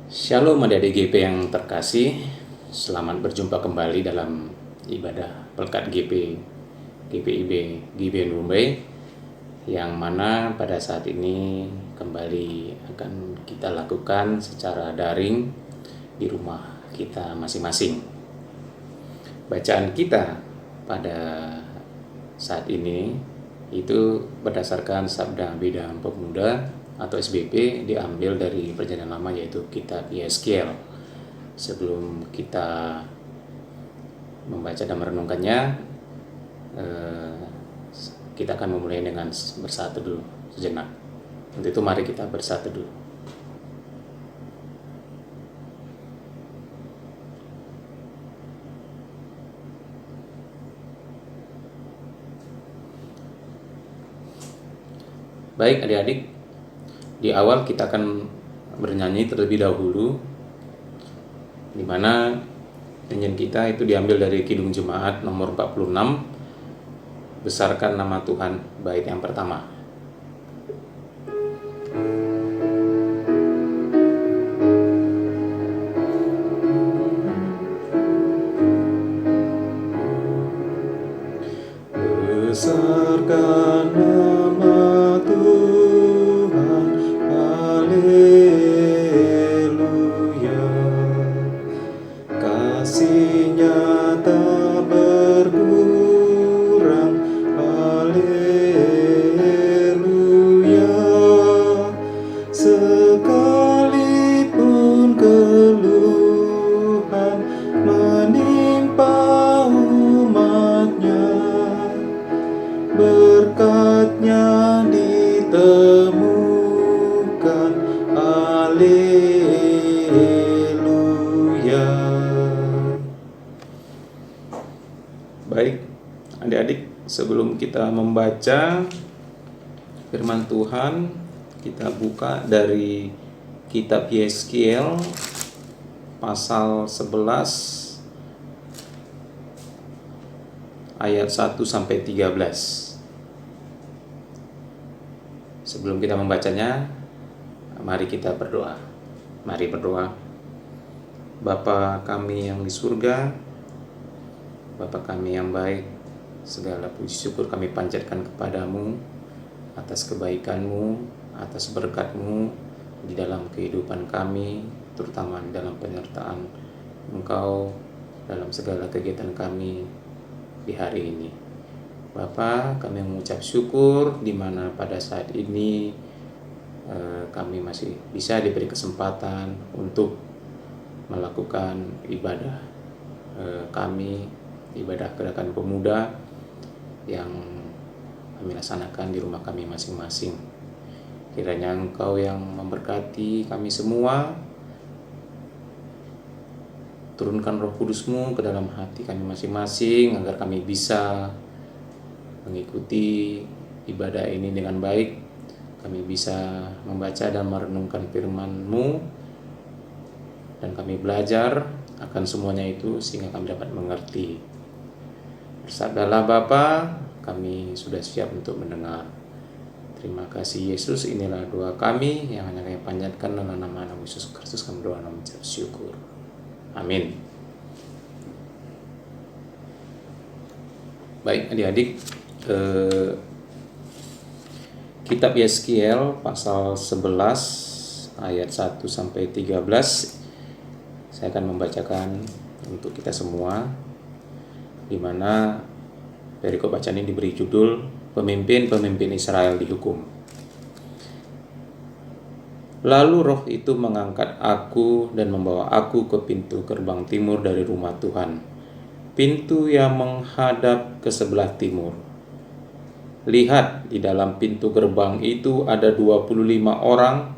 Shalom adik-adik GP yang terkasih, selamat berjumpa kembali dalam ibadah Pelkat GPIB GBN Mumbai, yang mana pada saat ini kembali akan kita lakukan secara daring di rumah kita masing-masing. Bacaan kita pada saat ini itu berdasarkan Sabda Bidang Pemuda atau SBP, diambil dari Perjanjian Lama, yaitu kitab Yeskiel. Sebelum kita membaca dan merenungkannya, kita akan memulai dengan bersatu dulu sejenak. Untuk itu mari kita bersatu dulu. Baik adik-adik, di awal kita akan bernyanyi terlebih dahulu, di mana nyanyian kita itu diambil dari Kidung Jemaat nomor 46, Besarkan Nama Tuhan, bait yang pertama. Besarkan nama Tuhan, haleluya. Kasih-Nya tak berkurang, haleluya. Sekalipun keluhan menimpa umat-Nya, berkat-Nya ditemukan, haleluya. Baik adik-adik, sebelum kita membaca firman Tuhan, kita buka dari kitab Yeskiel pasal 11 ayat 1 sampai 13. Sebelum kita membacanya, mari kita berdoa. Mari berdoa. Bapa kami yang di surga, Bapa kami yang baik, segala puji syukur kami panjatkan kepadamu atas kebaikan-Mu, atas berkat-Mu di dalam kehidupan kami, terutama di dalam penyertaan Engkau dalam segala kegiatan kami di hari ini. Bapa, kami mengucap syukur di mana pada saat ini kami masih bisa diberi kesempatan untuk melakukan ibadah kami, ibadah gerakan pemuda yang kami laksanakan di rumah kami masing-masing. Kiranya Engkau yang memberkati kami semua, turunkan Roh Kudus-Mu ke dalam hati kami masing-masing, agar kami bisa mengikuti ibadah ini dengan baik. Kami bisa membaca dan merenungkan firman-Mu, dan kami belajar akan semuanya itu sehingga kami dapat mengerti. Bersabdalah Bapa, kami sudah siap untuk mendengar. Terima kasih Yesus, inilah doa kami yang hanya kami panjatkan dalam nama Yesus Kristus. Kami doa dan mengucap syukur. Amin. Baik adik-adik, kitab Yeskiel pasal 11 ayat 1 sampai 13 saya akan membacakan untuk kita semua, di mana perikop bacaan ini diberi judul Pemimpin-pemimpin Israel dihukum. Lalu roh itu mengangkat aku dan membawa aku ke pintu gerbang timur dari rumah Tuhan, pintu yang menghadap ke sebelah timur. Lihat, di dalam pintu gerbang itu ada 25 orang,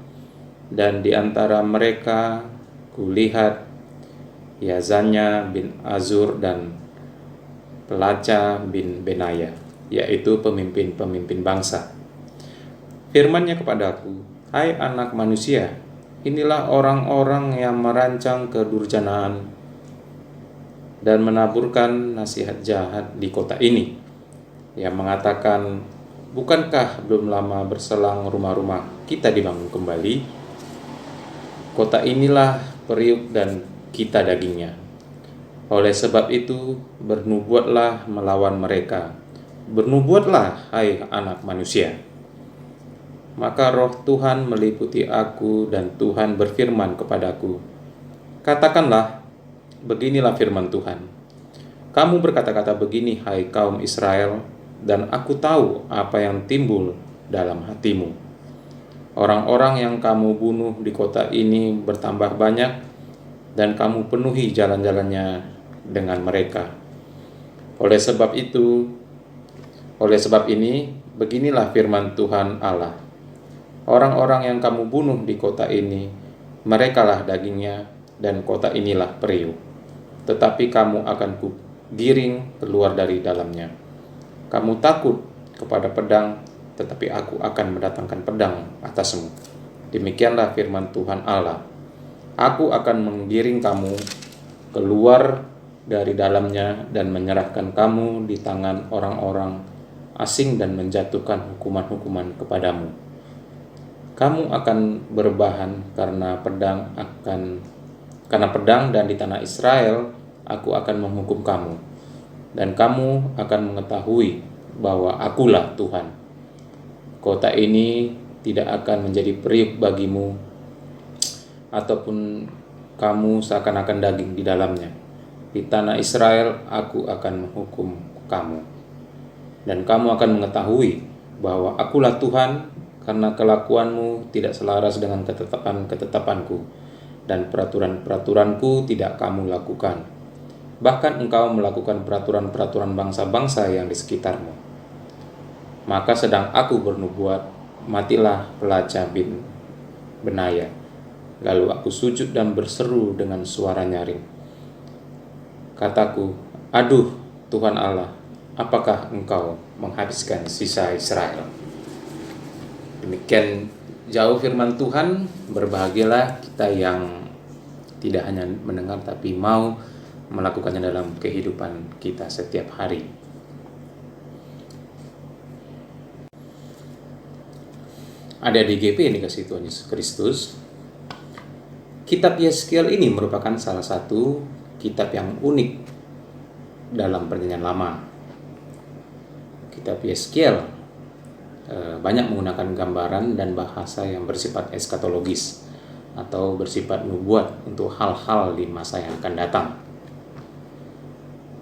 dan di antara mereka kulihat Yazania bin Azur dan Pelaca bin Benaya, yaitu pemimpin-pemimpin bangsa. Firman-Nya kepadaku, hai anak manusia, inilah orang-orang yang merancang kedurjanaan dan menaburkan nasihat jahat di kota ini, yang mengatakan, bukankah belum lama berselang rumah-rumah kita dibangun kembali? Kota inilah periuk dan kita dagingnya. Oleh sebab itu, bernubuatlah melawan mereka. Bernubuatlah, hai anak manusia. Maka roh Tuhan meliputi aku dan Tuhan berfirman kepadaku, katakanlah, beginilah firman Tuhan. Kamu berkata-kata begini, hai kaum Israel, dan aku tahu apa yang timbul dalam hatimu. Orang-orang yang kamu bunuh di kota ini bertambah banyak, dan kamu penuhi jalan-jalannya dengan mereka. Oleh sebab ini, beginilah firman Tuhan Allah. Orang-orang yang kamu bunuh di kota ini, merekalah dagingnya, dan kota inilah periuk. Tetapi kamu akan kugiring keluar dari dalamnya. Kamu takut kepada pedang, tetapi aku akan mendatangkan pedang atasmu. Demikianlah firman Tuhan Allah. Aku akan menggiring kamu keluar dari dalamnya dan menyerahkan kamu di tangan orang-orang asing dan menjatuhkan hukuman-hukuman kepadamu. Kamu akan berbahan karena pedang, dan di tanah Israel aku akan menghukum kamu, dan kamu akan mengetahui bahwa akulah Tuhan. Kota ini tidak akan menjadi periuk bagimu, ataupun kamu seakan-akan daging di dalamnya. Di tanah Israel aku akan menghukum kamu, dan kamu akan mengetahui bahwa akulah Tuhan, karena kelakuanmu tidak selaras dengan ketetapan-ketetapanku, dan peraturan-peraturanku tidak kamu lakukan. Bahkan engkau melakukan peraturan-peraturan bangsa-bangsa yang di sekitarmu. Maka sedang aku bernubuat, matilah Pelaca bin Benaya. Lalu aku sujud dan berseru dengan suara nyaring. Kataku, aduh Tuhan Allah, apakah engkau menghabiskan sisa Israel? Demikian jauh firman Tuhan. Berbahagialah kita yang tidak hanya mendengar tapi mau melakukannya dalam kehidupan kita setiap hari. Ada di GP yang dikasihi Tuhan Yesus Kristus. Kitab Yeskiel ini merupakan salah satu kitab yang unik dalam Perjanjian Lama. Kitab Yeskiel banyak menggunakan gambaran dan bahasa yang bersifat eskatologis atau bersifat nubuat untuk hal-hal di masa yang akan datang.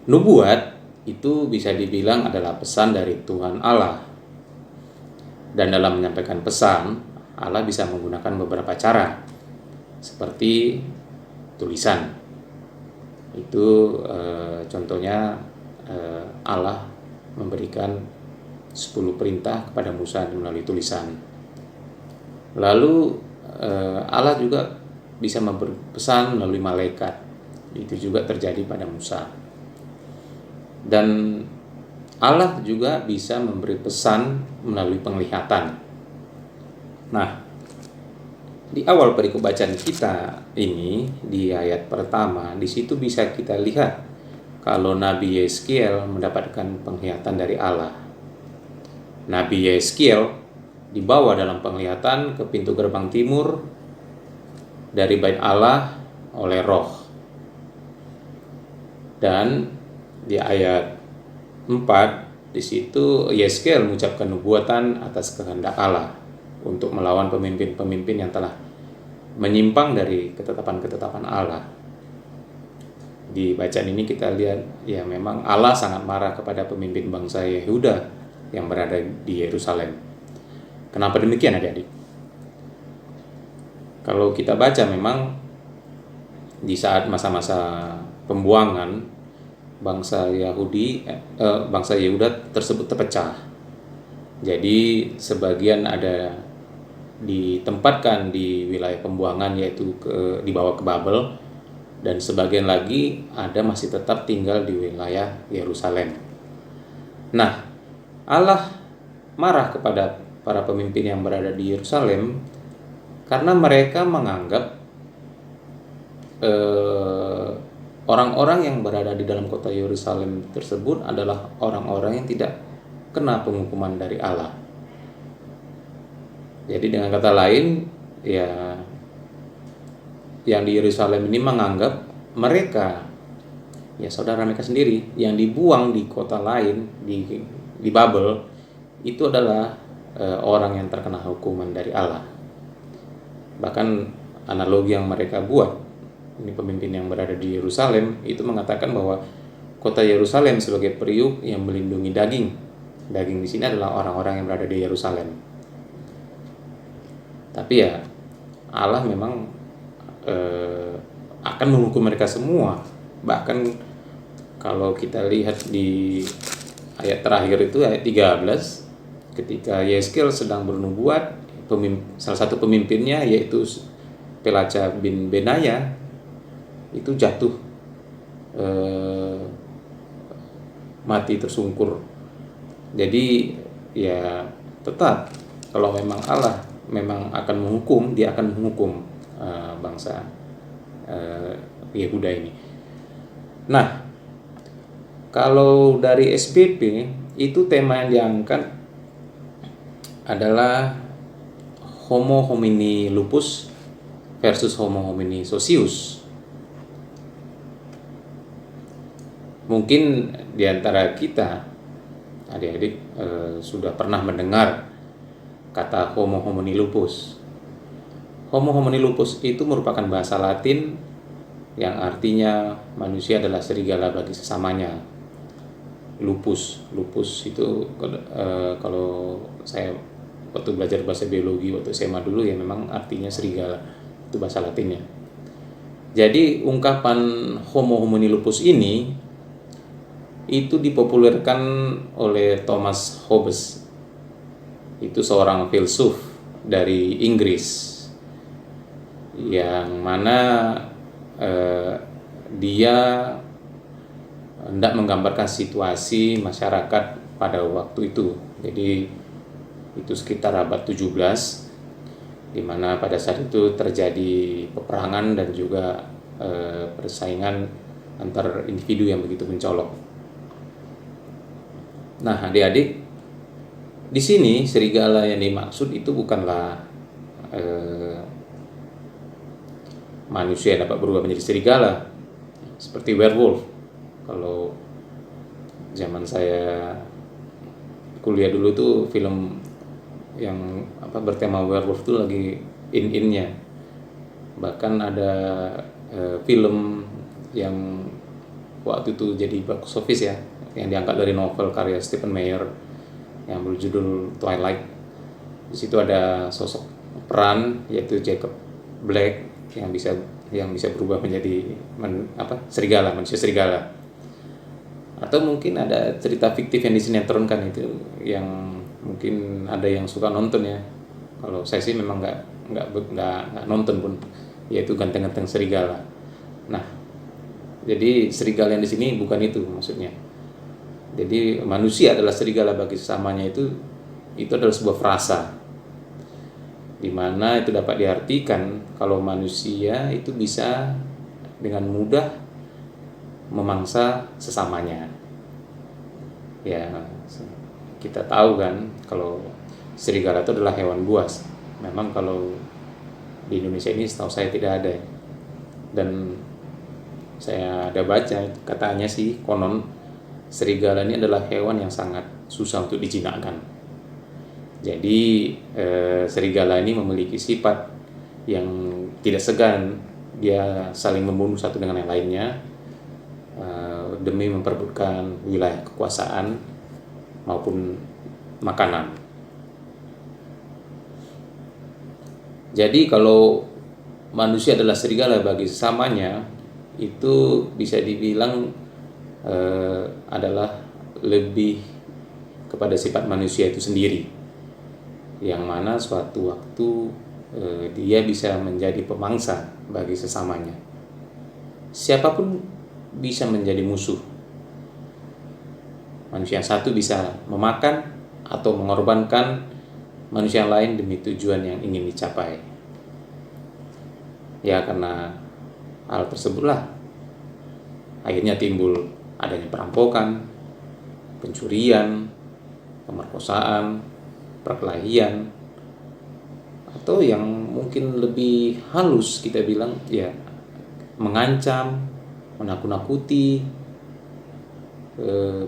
Nubuat itu bisa dibilang adalah pesan dari Tuhan Allah. Dan dalam menyampaikan pesan, Allah bisa menggunakan beberapa cara, seperti tulisan. Itu contohnya Allah memberikan 10 perintah kepada Musa melalui tulisan. Lalu Allah juga bisa memberi pesan melalui malaikat. Itu juga terjadi pada Musa. Dan Allah juga bisa memberi pesan melalui penglihatan. Nah, di awal perikop bacaan kita ini, di ayat pertama, di situ bisa kita lihat kalau Nabi Yeskiel mendapatkan penglihatan dari Allah. Nabi Yeskiel dibawa dalam penglihatan ke pintu gerbang timur dari bait Allah oleh Roh. Dan di ayat 4 di situ Yeskiel mengucapkan nubuatan atas kehendak Allah untuk melawan pemimpin-pemimpin yang telah menyimpang dari ketetapan-ketetapan Allah. Di bacaan ini kita lihat ya memang Allah sangat marah kepada pemimpin bangsa Yehuda yang berada di Yerusalem. Kenapa demikian adik-adik? Kalau kita baca memang di saat masa-masa pembuangan bangsa Yehuda tersebut terpecah. Jadi sebagian ada ditempatkan di wilayah pembuangan, yaitu dibawa ke Babel, dan sebagian lagi ada masih tetap tinggal di wilayah Yerusalem. Nah, Allah marah kepada para pemimpin yang berada di Yerusalem karena mereka menganggap orang-orang yang berada di dalam kota Yerusalem tersebut adalah orang-orang yang tidak kena penghukuman dari Allah. Jadi dengan kata lain, ya yang di Yerusalem ini menganggap mereka, ya saudara mereka sendiri, yang dibuang di kota lain, di Babel, itu adalah orang yang terkena hukuman dari Allah. Bahkan analogi yang mereka buat, ini pemimpin yang berada di Yerusalem, itu mengatakan bahwa kota Yerusalem sebagai periuk yang melindungi daging. Daging di sini adalah orang-orang yang berada di Yerusalem. Tapi ya Allah memang akan menghukum mereka semua. Bahkan kalau kita lihat di ayat terakhir itu, ayat 13, ketika Yeskel sedang bernubuat, salah satu pemimpinnya yaitu Pelaca bin Benaya itu jatuh mati tersungkur. Jadi ya tetap, kalau memang Allah memang akan menghukum, dia akan menghukum bangsa Yehuda ini. Nah, kalau dari SBP itu tema yang diangkat adalah Homo homini lupus versus Homo homini socius. Mungkin di antara kita adik-adik sudah pernah mendengar kata Homo homini lupus. Homo homini lupus itu merupakan bahasa Latin yang artinya manusia adalah serigala bagi sesamanya. Lupus itu kalau saya waktu belajar bahasa biologi waktu SMA dulu, ya memang artinya serigala, itu bahasa Latinnya. Jadi ungkapan Homo homini lupus ini itu dipopulerkan oleh Thomas Hobbes. Itu seorang filsuf dari Inggris yang mana dia hendak menggambarkan situasi masyarakat pada waktu itu. Jadi itu sekitar abad 17, di mana pada saat itu terjadi peperangan dan juga persaingan antar individu yang begitu mencolok. Nah, adik-adik, di sini serigala yang dimaksud itu bukanlah manusia yang dapat berubah menjadi serigala seperti werewolf. Kalau zaman saya kuliah dulu tuh film yang bertema werewolf tuh lagi in-innya. Bahkan ada film yang waktu itu jadi box office ya, yang diangkat dari novel karya Stephen Meyer yang berjudul Twilight. Di situ ada sosok peran yaitu Jacob Black yang bisa berubah menjadi serigala, manusia serigala. Atau mungkin ada cerita fiktif yang disinetronkan itu, yang mungkin ada yang suka nonton ya. Kalau saya sih memang nggak nonton pun, yaitu Ganteng-Ganteng Serigala. Nah, jadi serigala yang di sini bukan itu maksudnya. Jadi manusia adalah serigala bagi sesamanya itu adalah sebuah frasa, di mana itu dapat diartikan kalau manusia itu bisa dengan mudah memangsa sesamanya. Ya, kita tahu kan kalau serigala itu adalah hewan buas. Memang kalau di Indonesia ini setahu saya tidak ada. Dan saya ada baca katanya sih, konon serigala ini adalah hewan yang sangat susah untuk dijinakkan. Jadi serigala ini memiliki sifat yang tidak segan, dia saling membunuh satu dengan yang lainnya demi memperebutkan wilayah kekuasaan maupun makanan. Jadi kalau manusia adalah serigala bagi sesamanya, itu bisa dibilang adalah lebih kepada sifat manusia itu sendiri, yang mana suatu waktu dia bisa menjadi pemangsa bagi sesamanya. Siapapun bisa menjadi musuh. Manusia yang satu bisa memakan atau mengorbankan manusia yang lain demi tujuan yang ingin dicapai. Ya, karena hal tersebutlah akhirnya timbul adanya perampokan, pencurian, pemerkosaan, perkelahian, atau yang mungkin lebih halus kita bilang ya mengancam, menakut-nakuti,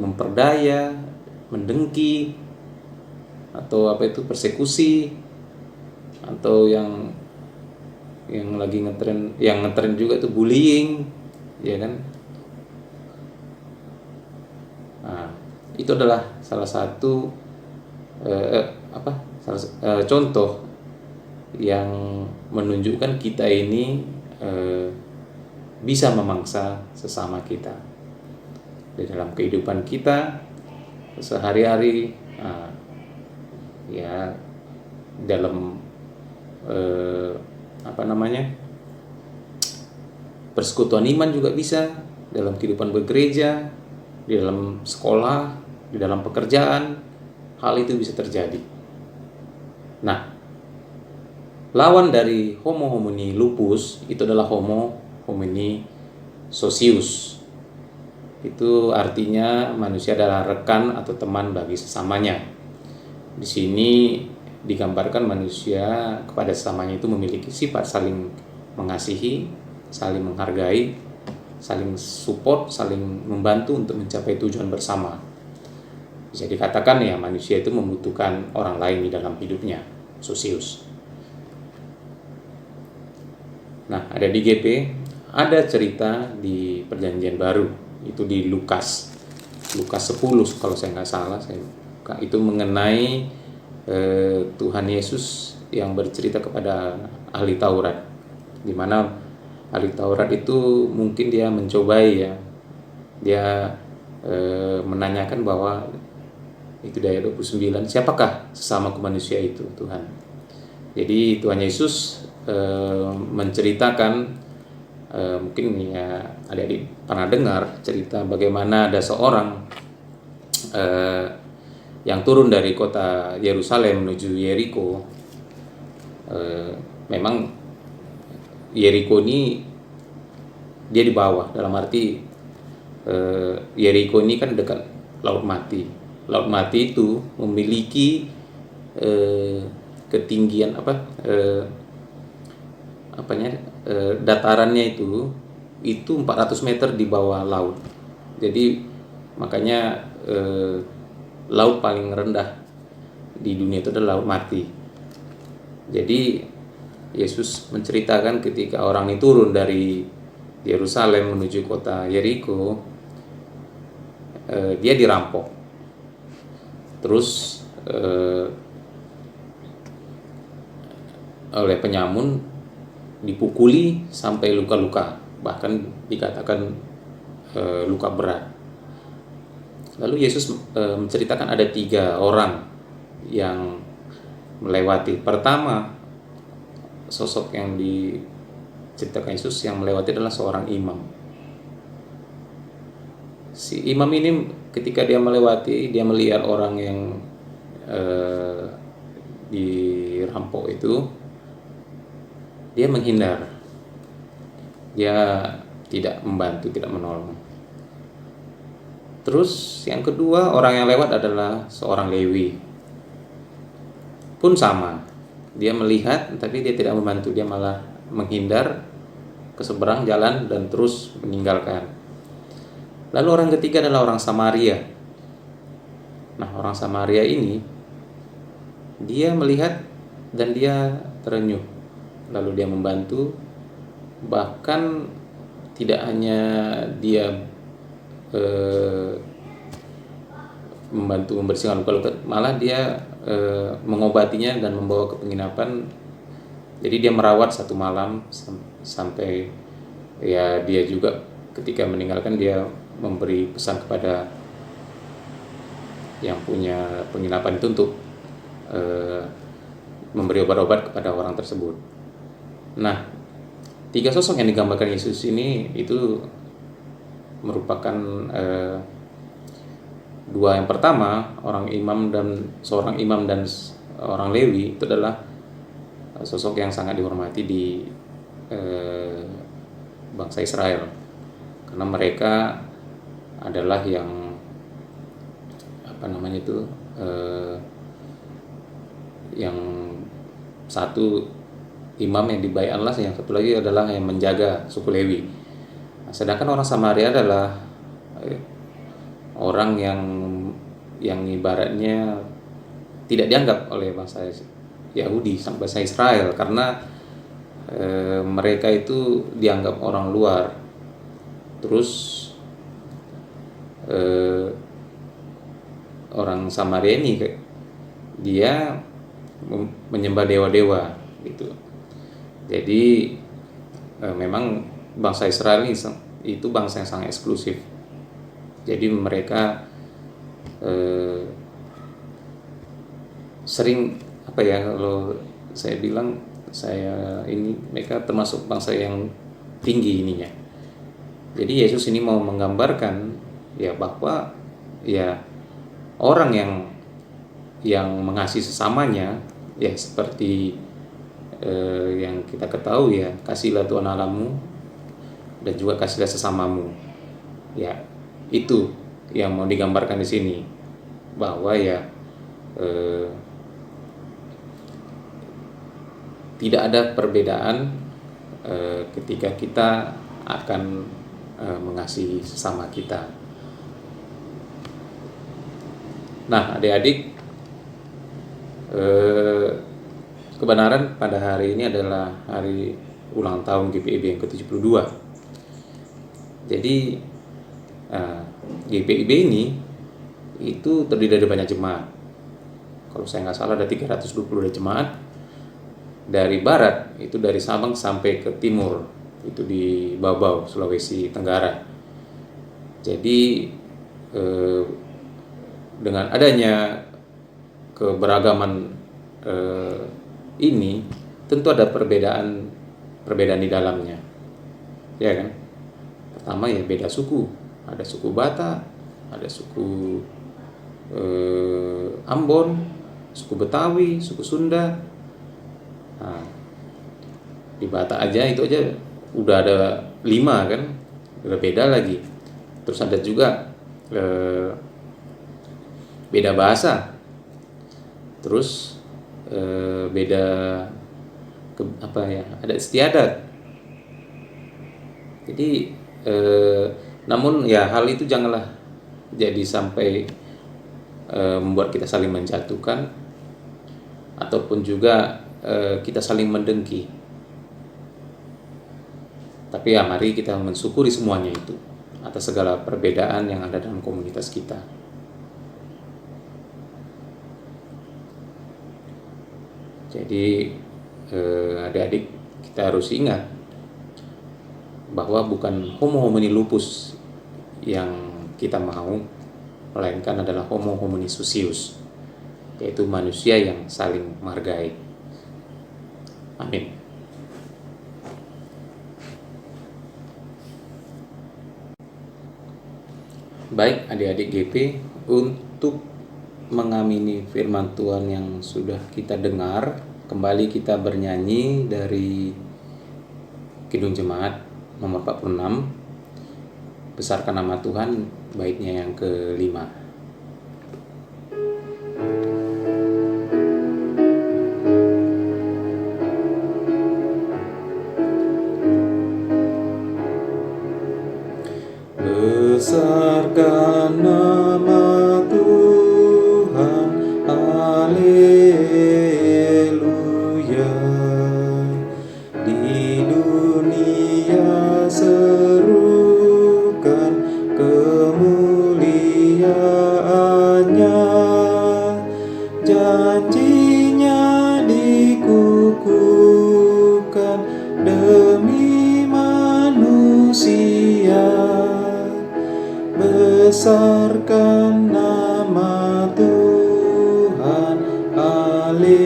memperdaya, mendengki, atau apa itu persekusi, atau yang lagi ngetren juga itu bullying, ya kan? Nah, itu adalah salah satu contoh yang menunjukkan kita ini bisa memangsa sesama kita di dalam kehidupan kita sehari-hari, ya dalam persekutuan iman juga bisa, dalam kehidupan bergereja, di dalam sekolah, di dalam pekerjaan, hal itu bisa terjadi. Nah, lawan dari homo homini lupus itu adalah homo homini socius. Itu artinya manusia adalah rekan atau teman bagi sesamanya. Di sini digambarkan manusia kepada sesamanya itu memiliki sifat saling mengasihi, saling menghargai, saling support, saling membantu untuk mencapai tujuan bersama. Bisa dikatakan ya manusia itu membutuhkan orang lain di dalam hidupnya, socius. Nah, ada di GP, ada cerita di Perjanjian Baru, itu di Lukas 10 kalau saya nggak salah, itu mengenai Tuhan Yesus yang bercerita kepada ahli Taurat, di mana ahli Taurat itu mungkin dia mencobai ya, dia menanyakan bahwa itu di ayat 29, siapakah sesamaku manusia itu Tuhan. Jadi Tuhan Yesus menceritakan, mungkin ya adik-adik pernah dengar cerita bagaimana ada seorang yang turun dari kota Yerusalem menuju Yeriko. Memang Yeriko ini dia di bawah, dalam arti Yeriko ini kan dekat Laut Mati. Laut Mati itu memiliki ketinggian datarannya itu 400 meter di bawah laut. Jadi makanya laut paling rendah di dunia itu adalah Laut Mati. Jadi Yesus menceritakan ketika orang ini turun dari Yerusalem menuju kota Yeriko, dia dirampok, terus oleh penyamun dipukuli sampai luka-luka, bahkan dikatakan luka berat. Lalu Yesus menceritakan ada 3 orang yang melewati. Pertama, sosok yang diceritakan Yesus yang melewati adalah seorang imam. Si imam ini ketika dia melewati, dia melihat orang yang dirampok itu, dia menghindar, dia tidak membantu, tidak menolong. Terus yang kedua, orang yang lewat adalah seorang Lewi, pun sama, dia melihat tapi dia tidak membantu, dia malah menghindar ke seberang jalan dan terus meninggalkan. Lalu orang ketiga adalah orang Samaria. Nah, orang Samaria ini dia melihat dan dia terenyuh, lalu dia membantu. Bahkan tidak hanya dia membantu membersihkan luka-luka, malah dia mengobatinya dan membawa ke penginapan. Jadi dia merawat 1 malam sampai ya dia juga ketika meninggalkan dia memberi pesan kepada yang punya penginapan itu untuk memberi obat-obat kepada orang tersebut. Nah, 3 sosok yang digambarkan Yesus ini itu merupakan 2 yang pertama, seorang imam dan orang Lewi, itu adalah sosok yang sangat dihormati di bangsa Israel, karena mereka adalah yang yang satu imam yang dibayar Allah, yang satu lagi adalah yang menjaga suku Lewi. Nah, sedangkan orang Samaria adalah orang yang ibaratnya tidak dianggap oleh bangsa Yahudi, bangsa Israel, karena mereka itu dianggap orang luar. Terus orang Samaria ini dia menyembah dewa-dewa gitu. Jadi memang bangsa Israel ini itu bangsa yang sangat eksklusif. Jadi mereka sering kalau saya bilang, mereka termasuk bangsa yang tinggi ininya. Jadi Yesus ini mau menggambarkan ya bahwa ya orang yang mengasihi sesamanya ya seperti yang kita ketahui ya, kasihlah Tuhan Allahmu dan juga kasihlah sesamamu. Ya, itu yang mau digambarkan di sini, bahwa ya tidak ada perbedaan ketika kita akan mengasihi sesama kita. Nah, adik-adik, kebenaran pada hari ini adalah hari ulang tahun GPIB yang ke-72. Jadi GPIB ini itu terdiri dari banyak jemaat. Kalau saya nggak salah ada 322 jemaat. Dari barat itu dari Sabang sampai ke timur itu di Babau, Sulawesi Tenggara. Jadi dengan adanya keberagaman ini tentu ada perbedaan di dalamnya, ya kan? Pertama ya beda suku, ada suku Batak, ada suku Ambon, suku Betawi, suku Sunda. Nah, di Batak aja itu aja udah ada 5 kan, udah beda lagi. Terus ada juga beda bahasa, terus beda ada istiadat. Jadi namun ya hal itu janganlah jadi sampai membuat kita saling menjatuhkan ataupun juga kita saling mendengki. Tapi ya mari kita mensyukuri semuanya itu atas segala perbedaan yang ada dalam komunitas kita. Jadi adik-adik, kita harus ingat bahwa bukan homo homini lupus yang kita mau, melainkan adalah homo homini susius, yaitu manusia yang saling menghargai. Amin. Baik adik-adik GP, untuk mengamini firman Tuhan yang sudah kita dengar, kembali kita bernyanyi dari Kidung Jemaat nomor 46, Besarkan Nama Tuhan, baitnya yang ke-5. Besarkan nama Tuhan, haleluya. Di dunia serukan kemuliaannya, janjinya dikukuhkan demi manusia. Besarkan nama Tuhan, haleluya.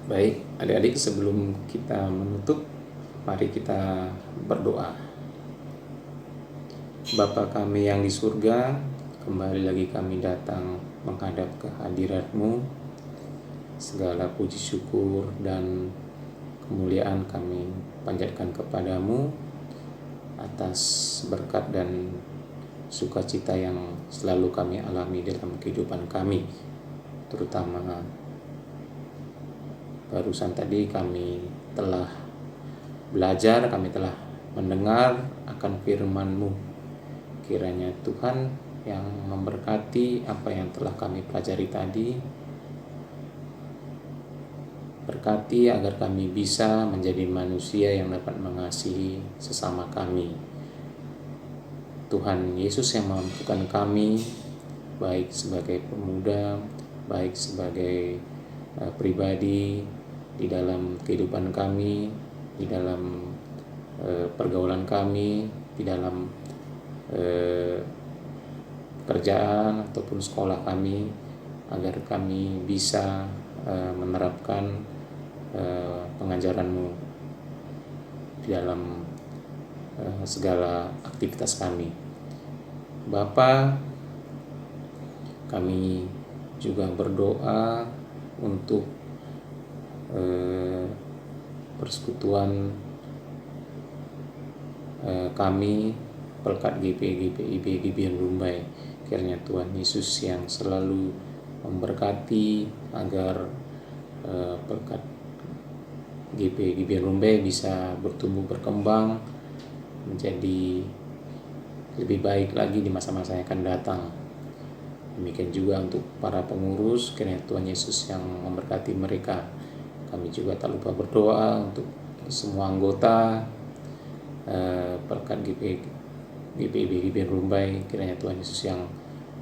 Baik adik-adik, sebelum kita menutup, mari kita berdoa. Bapa kami yang di surga, kembali lagi kami datang menghadap kehadirat-Mu. Segala puji syukur dan kemuliaan kami panjatkan kepadamu atas berkat dan sukacita yang selalu kami alami dalam kehidupan kami. Terutama barusan tadi kami telah belajar, kami telah mendengar akan firman-Mu. Kiranya Tuhan yang memberkati apa yang telah kami pelajari tadi. Berkati agar kami bisa menjadi manusia yang dapat mengasihi sesama kami. Tuhan Yesus yang mampukan kami, baik sebagai pemuda, baik sebagai pribadi, di dalam kehidupan kami, di dalam pergaulan kami, di dalam pekerjaan ataupun sekolah kami, agar kami bisa menerapkan pengajaran-Mu di dalam segala aktivitas kami. Bapa, kami juga berdoa untuk persekutuan kami Pelkat GPIB GBN Rumbai. Kiranya Tuhan Yesus yang selalu memberkati agar Pelkat GBN Rumbai bisa bertumbuh berkembang menjadi lebih baik lagi di masa-masa yang akan datang. Demikian juga untuk para pengurus, kiranya Tuhan Yesus yang memberkati mereka. Kami juga tak lupa berdoa untuk semua anggota Pelkat GPIB GBN Rumbai. Kiranya Tuhan Yesus yang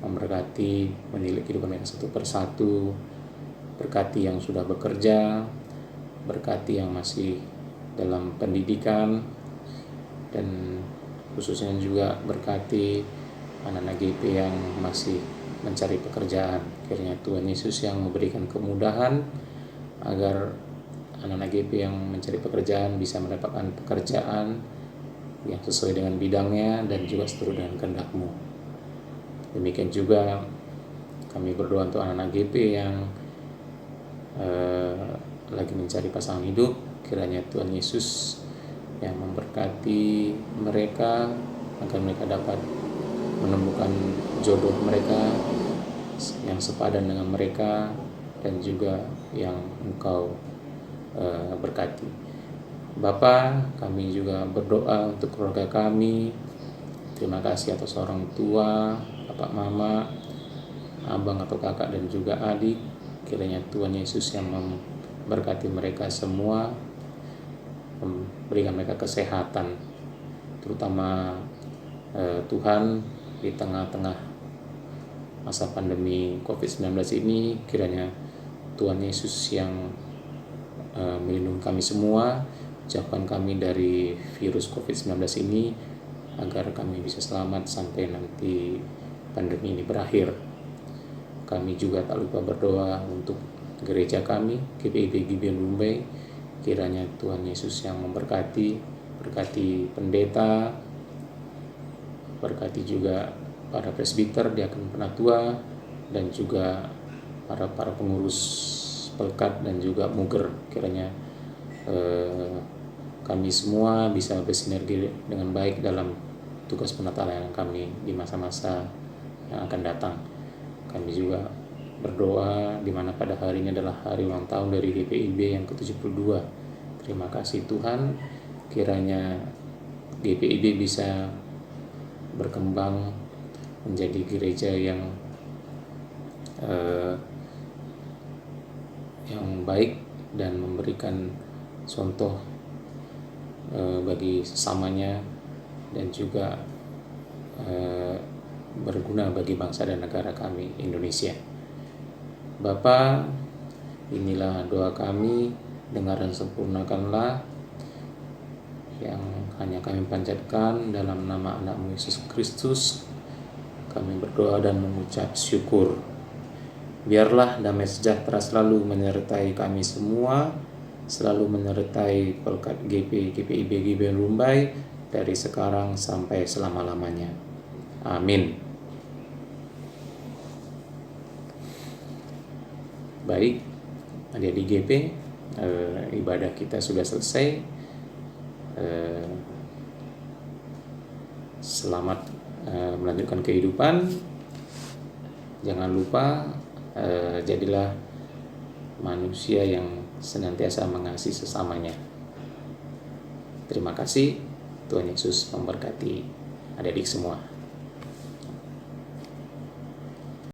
memberkati, mendidik kehidupan mereka satu persatu. Berkati yang sudah bekerja, berkati yang masih dalam pendidikan, dan khususnya juga berkati anak-anak GP yang masih mencari pekerjaan. Kiranya Tuhan Yesus yang memberikan kemudahan agar anak-anak GP yang mencari pekerjaan bisa mendapatkan pekerjaan yang sesuai dengan bidangnya dan juga seturut dengan kehendak-Mu. Demikian juga kami berdoa untuk anak-anak GP yang lagi mencari pasangan hidup. Kiranya Tuhan Yesus yang memberkati mereka agar mereka dapat menemukan jodoh mereka yang sepadan dengan mereka dan juga yang Engkau berkati. Bapa, kami juga berdoa untuk keluarga kami. Terima kasih atas orang tua, bapak, mama, abang atau kakak dan juga adik. Kiranya Tuhan Yesus yang memberkati mereka semua, memberikan mereka kesehatan, terutama Tuhan di tengah-tengah masa pandemi COVID-19 ini. Kiranya Tuhan Yesus yang melindungi kami semua, jauhkan kami dari virus COVID-19 ini, agar kami bisa selamat sampai nanti pandemi ini berakhir. Kami juga tak lupa berdoa untuk gereja kami, GPIB GBN Rumbai. Kiranya Tuhan Yesus yang memberkati, berkati pendeta, berkati juga para presbiter, diakon, penatua, dan juga para pengurus Pelkat dan juga Muger. Kiranya kami semua bisa bersinergi dengan baik dalam tugas penatalan kami di masa-masa yang akan datang. Kami juga berdoa di mana pada hari ini adalah hari ulang tahun dari GPIB yang ke-72. Terima kasih Tuhan, kiranya GPIB bisa berkembang menjadi gereja yang baik dan memberikan contoh bagi sesamanya dan juga berguna bagi bangsa dan negara kami Indonesia. Bapa, inilah doa kami, dengar dan sempurnakanlah yang hanya kami panjatkan dalam nama anak-Mu Yesus Kristus. Kami berdoa dan mengucap syukur. Biarlah damai sejahtera selalu menyertai kami semua, selalu menyertai Pelkat GPIB GBN Rumbai dari sekarang sampai selama-lamanya. Amin. Baik, adik-adik GP, ibadah kita sudah selesai. Selamat melanjutkan kehidupan. Jangan lupa jadilah manusia yang senantiasa mengasihi sesamanya. Terima kasih. Tuhan Yesus memberkati adik-adik semua.